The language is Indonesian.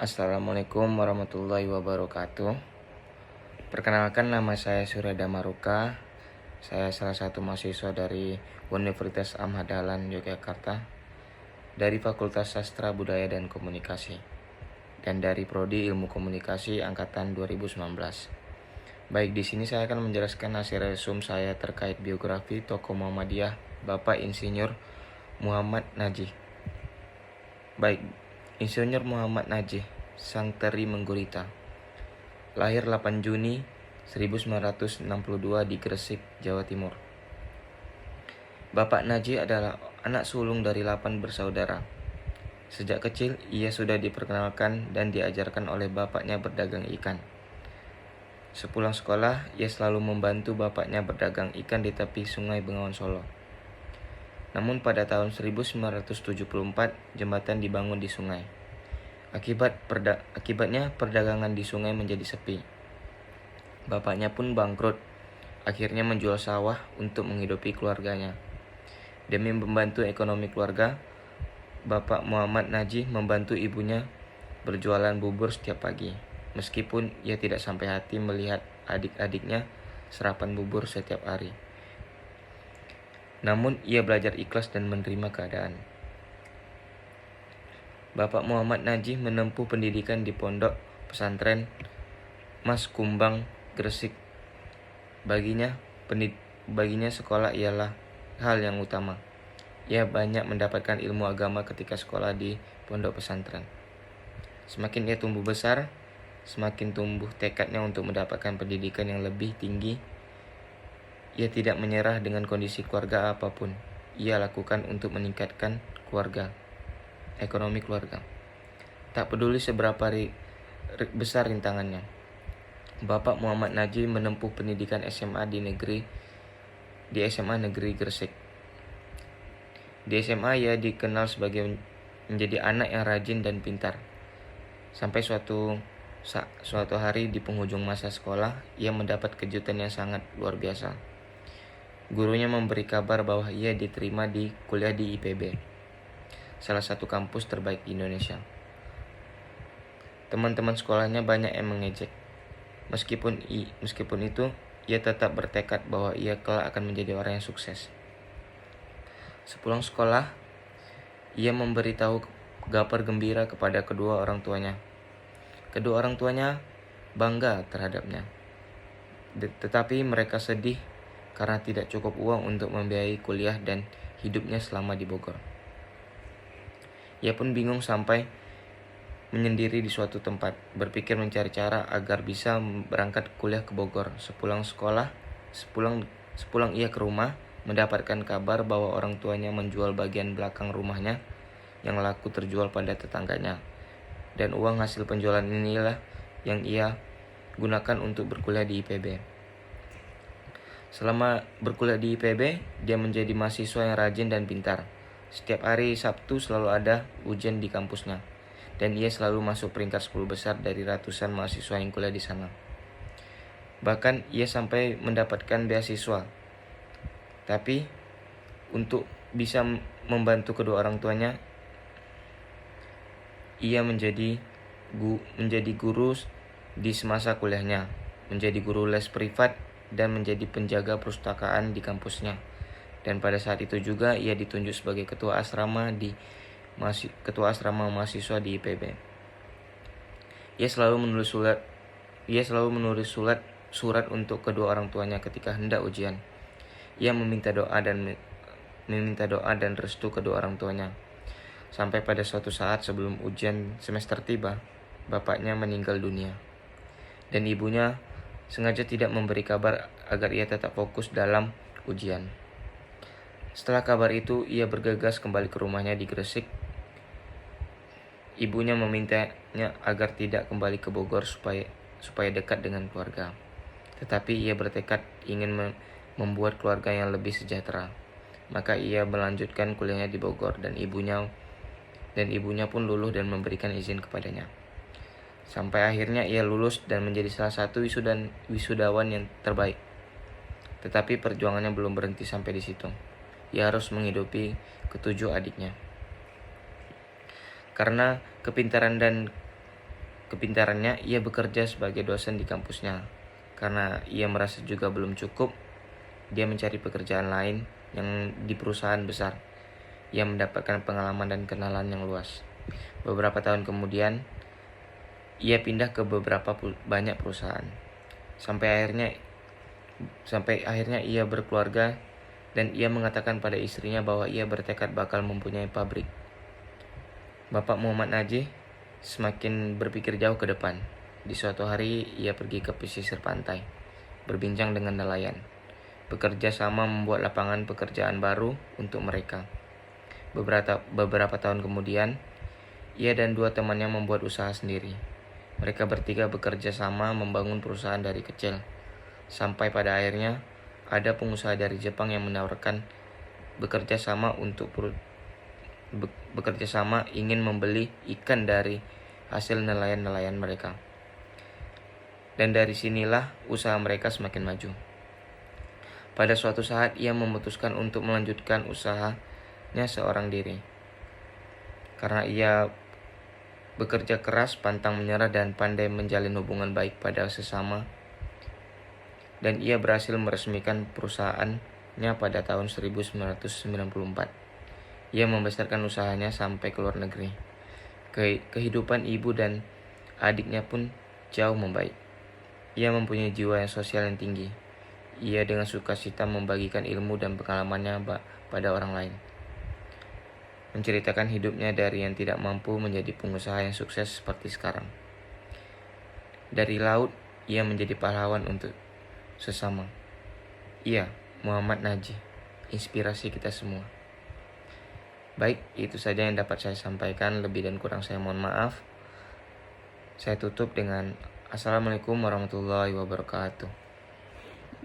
Assalamualaikum warahmatullahi wabarakatuh. Perkenalkan, nama saya Surya Damaruka. Saya salah satu mahasiswa dari Universitas Ahmad Dahlan Yogyakarta, dari Fakultas Sastra Budaya dan Komunikasi, dan dari Prodi Ilmu Komunikasi angkatan 2019. Baik, di sini saya akan menjelaskan hasil resume saya terkait biografi tokoh Muhammadiyah Bapak Insinyur Muhammad Najih. Baik, Insinyur Muhammad Najih, Sang Teri Menggurita, lahir 8 Juni 1962 di Gresik, Jawa Timur. Bapak Najih adalah anak sulung dari 8 bersaudara. Sejak kecil, ia sudah diperkenalkan dan diajarkan oleh bapaknya berdagang ikan. Sepulang sekolah, ia selalu membantu bapaknya berdagang ikan di tepi Sungai Bengawan Solo. Namun pada tahun 1974, jembatan dibangun di sungai. Akibatnya perdagangan di sungai menjadi sepi. Bapaknya pun bangkrut, akhirnya menjual sawah untuk menghidupi keluarganya. Demi membantu ekonomi keluarga, Bapak Muhammad Najih membantu ibunya berjualan bubur setiap pagi. Meskipun ia tidak sampai hati melihat adik-adiknya sarapan bubur setiap hari. Namun ia belajar ikhlas dan menerima keadaan. Bapak Muhammad Najih menempuh pendidikan di pondok pesantren Mas Kumbang, Gresik. Baginya sekolah ialah hal yang utama. Ia banyak mendapatkan ilmu agama ketika sekolah di pondok pesantren. Semakin ia tumbuh besar, semakin tumbuh tekadnya untuk mendapatkan pendidikan yang lebih tinggi. Ia tidak menyerah dengan kondisi keluarga apapun. Ia lakukan untuk meningkatkan ekonomi keluarga. Tak peduli seberapa besar rintangannya. Bapak Muhammad Najih menempuh pendidikan SMA di SMA Negeri Gresik. Di SMA ia dikenal sebagai menjadi anak yang rajin dan pintar. Sampai suatu hari di penghujung masa sekolah, ia mendapat kejutan yang sangat luar biasa. Gurunya memberi kabar bahwa ia diterima di kuliah di IPB, salah satu kampus terbaik di Indonesia. Teman-teman sekolahnya banyak yang mengejek. Meskipun itu, ia tetap bertekad bahwa ia kelak akan menjadi orang yang sukses. Sepulang sekolah, ia memberitahu kabar gembira kepada kedua orang tuanya. Kedua orang tuanya bangga terhadapnya, tetapi mereka sedih karena tidak cukup uang untuk membiayai kuliah dan hidupnya selama di Bogor. Ia pun bingung sampai menyendiri di suatu tempat, berpikir mencari cara agar bisa berangkat kuliah ke Bogor. Sepulang ia ke rumah, mendapatkan kabar bahwa orang tuanya menjual bagian belakang rumahnya yang laku terjual pada tetangganya. Dan uang hasil penjualan inilah yang ia gunakan untuk berkuliah di IPB. Selama berkuliah di IPB, dia menjadi mahasiswa yang rajin dan pintar. Setiap hari Sabtu selalu ada ujian di kampusnya, dan ia selalu masuk peringkat 10 besar dari ratusan mahasiswa yang kuliah di sana. Bahkan ia sampai mendapatkan beasiswa. Tapi untuk bisa membantu kedua orang tuanya, ia menjadi guru di semasa kuliahnya, menjadi guru les privat, dan menjadi penjaga perpustakaan di kampusnya. Dan pada saat itu juga ia ditunjuk sebagai ketua asrama mahasiswa di IPB. Ia selalu menulis surat untuk kedua orang tuanya ketika hendak ujian. Ia meminta doa dan restu kedua orang tuanya. Sampai pada suatu saat sebelum ujian semester tiba, bapaknya meninggal dunia. Dan ibunya sengaja tidak memberi kabar agar ia tetap fokus dalam ujian. Setelah kabar itu, ia bergegas kembali ke rumahnya di Gresik. Ibunya memintanya agar tidak kembali ke Bogor supaya dekat dengan keluarga. Tetapi ia bertekad ingin membuat keluarga yang lebih sejahtera. Maka ia melanjutkan kuliahnya di Bogor dan ibunya pun luluh dan memberikan izin kepadanya. Sampai akhirnya ia lulus dan menjadi salah satu wisudawan yang terbaik. Tetapi perjuangannya belum berhenti sampai di situ. Ia harus menghidupi ketujuh adiknya. Karena kepintaran dan kepintarannya, ia bekerja sebagai dosen di kampusnya. Karena ia merasa juga belum cukup, dia mencari pekerjaan lain yang di perusahaan besar. Ia mendapatkan pengalaman dan kenalan yang luas. Beberapa tahun kemudian, ia pindah ke banyak perusahaan. Sampai akhirnya ia berkeluarga, dan ia mengatakan pada istrinya bahwa ia bertekad bakal mempunyai pabrik. Bapak Muhammad Najih semakin berpikir jauh ke depan. Di suatu hari ia pergi ke pesisir pantai, berbincang dengan nelayan. Bekerja sama membuat lapangan pekerjaan baru untuk mereka. Beberapa tahun kemudian, ia dan 2 temannya membuat usaha sendiri. Mereka bertiga bekerja sama membangun perusahaan dari kecil. Sampai pada akhirnya, ada pengusaha dari Jepang yang menawarkan bekerja sama ingin membeli ikan dari hasil nelayan-nelayan mereka. Dan dari sinilah usaha mereka semakin maju. Pada suatu saat ia memutuskan untuk melanjutkan usahanya seorang diri. Karena ia bekerja keras, pantang menyerah, dan pandai menjalin hubungan baik pada sesama. Dan ia berhasil meresmikan perusahaannya pada tahun 1994. Ia membesarkan usahanya sampai ke luar negeri. Kehidupan ibu dan adiknya pun jauh membaik. Ia mempunyai jiwa yang sosial yang tinggi. Ia dengan sukacita membagikan ilmu dan pengalamannya pada orang lain. Menceritakan hidupnya dari yang tidak mampu menjadi pengusaha yang sukses seperti sekarang. Dari laut, ia menjadi pahlawan untuk sesama. Ia, Muhammad Najih, inspirasi kita semua. Baik, itu saja yang dapat saya sampaikan. Lebih dan kurang saya mohon maaf. Saya tutup dengan Assalamualaikum warahmatullahi wabarakatuh.